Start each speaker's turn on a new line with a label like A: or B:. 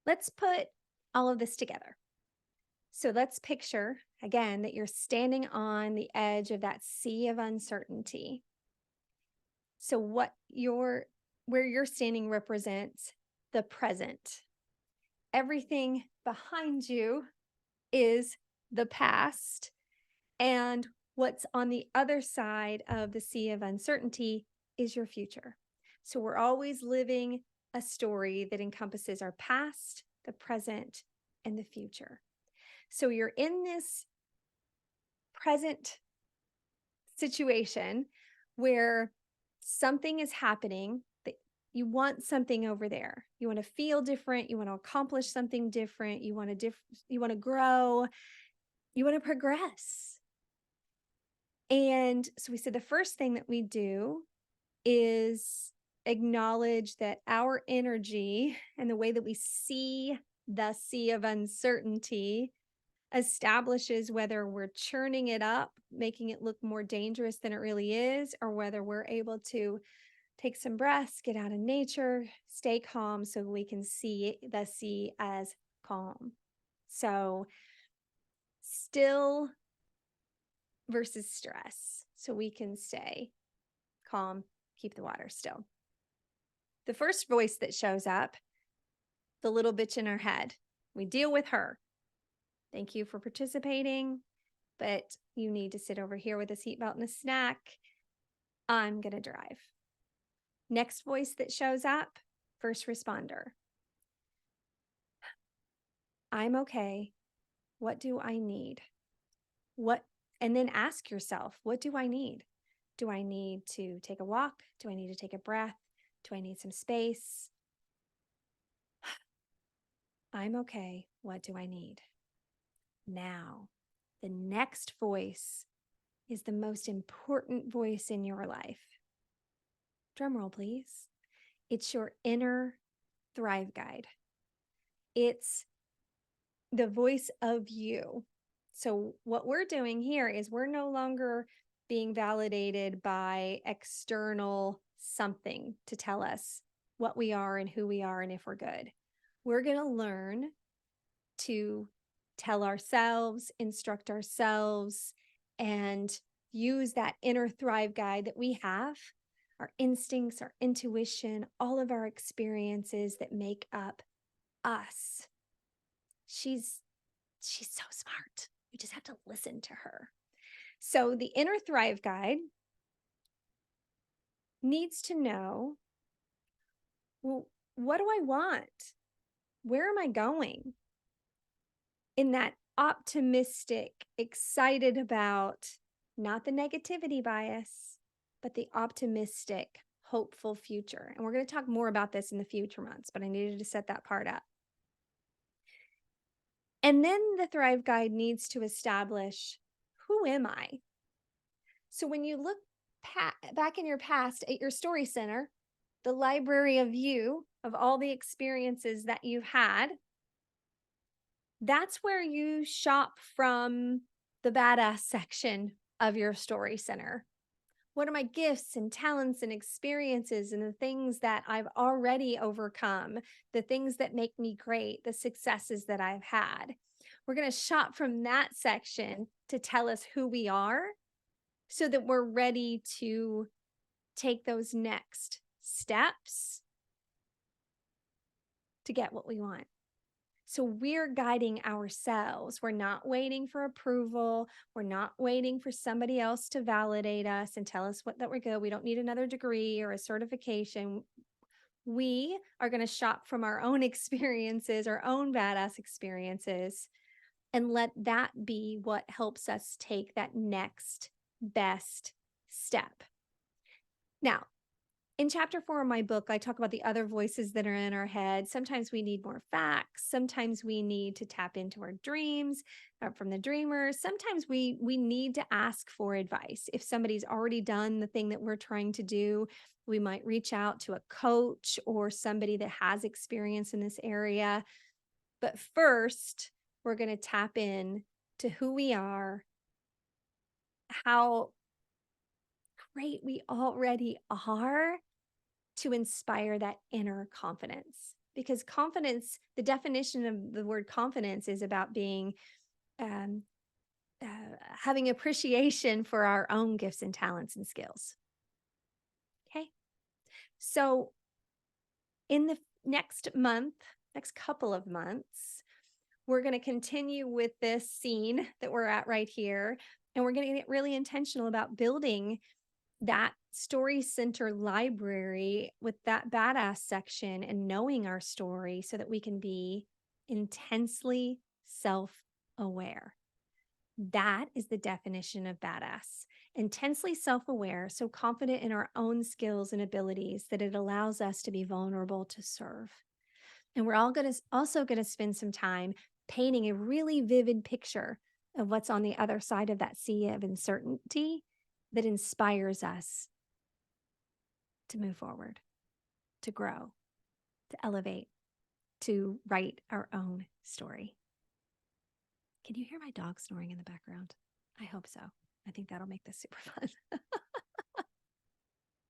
A: Let's put all of this together. So let's picture again that you're standing on the edge of that sea of uncertainty. So where you're standing represents the present. Everything behind you is the past, and what's on the other side of the sea of uncertainty is your future. So we're always living a story that encompasses our past, the present, and the future. So you're in this present situation where something is happening that you want something over there. You want to feel different, you want to accomplish something different, you want to grow, you want to progress. And so we said the first thing that we do is acknowledge that our energy and the way that we see the sea of uncertainty establishes whether we're churning it up, making it look more dangerous than it really is, or whether we're able to take some breaths, get out in nature, stay calm so we can see the sea as calm. So, still versus stress. So we can stay calm, keep the water still. The first voice that shows up, the little bitch in our head, we deal with her. Thank you for participating, but you need to sit over here with a seatbelt and a snack. I'm going to drive. Next voice that shows up, first responder. I'm okay. What do I need? And then ask yourself, what do I need? Do I need to take a walk? Do I need to take a breath? Do I need some space? I'm okay. What do I need? Now, the next voice is the most important voice in your life. Drum roll, please. It's your inner Thrive Guide. It's the voice of you. So what we're doing here is we're no longer being validated by external something to tell us what we are and who we are and if we're good. We're going to learn to tell ourselves, instruct ourselves, and use that inner Thrive Guide that we have, our instincts, our intuition, all of our experiences that make up us. She's so smart. We just have to listen to her. So the inner Thrive Guide needs to know, well, what do I want? Where am I going? In that optimistic, excited about not the negativity bias, but the optimistic, hopeful future. And we're going to talk more about this in the future months, but I needed to set that part up. And then the Thrive Guide needs to establish, who am I? So when you look back in your past at your story center, the library of you, of all the experiences that you've had, that's where you shop from the badass section of your story center. What are my gifts and talents and experiences and the things that I've already overcome, the things that make me great, the successes that I've had? We're going to shop from that section to tell us who we are so that we're ready to take those next steps to get what we want. So we're guiding ourselves. We're not waiting for approval. We're not waiting for somebody else to validate us and tell us that we're good. We don't need another degree or a certification. We are going to shop from our own experiences, our own badass experiences, and let that be what helps us take that next best step. Now, in chapter 4 of my book, I talk about the other voices that are in our head. Sometimes we need more facts. Sometimes we need to tap into our dreams from the dreamers. Sometimes we need to ask for advice. If somebody's already done the thing that we're trying to do, we might reach out to a coach or somebody that has experience in this area. But first, we're going to tap in to who we are, how great we already are, to inspire that inner confidence. because confidence, the definition of the word confidence is about being, um, uh, having appreciation for our own gifts and talents and skills. Okay. So in the next month, next couple of months, we're going to continue with this scene that we're at right here. And we're going to get really intentional about building that story center library with that badass section and knowing our story so that we can be intensely self-aware. That is the definition of badass. Intensely self-aware, so confident in our own skills and abilities that it allows us to be vulnerable to serve. And we're all going to also going to spend some time painting a really vivid picture of what's on the other side of that sea of uncertainty that inspires us to move forward, to grow, to elevate, to write our own story. Can you hear my dog snoring in the background? I hope so. I think that'll make this super fun.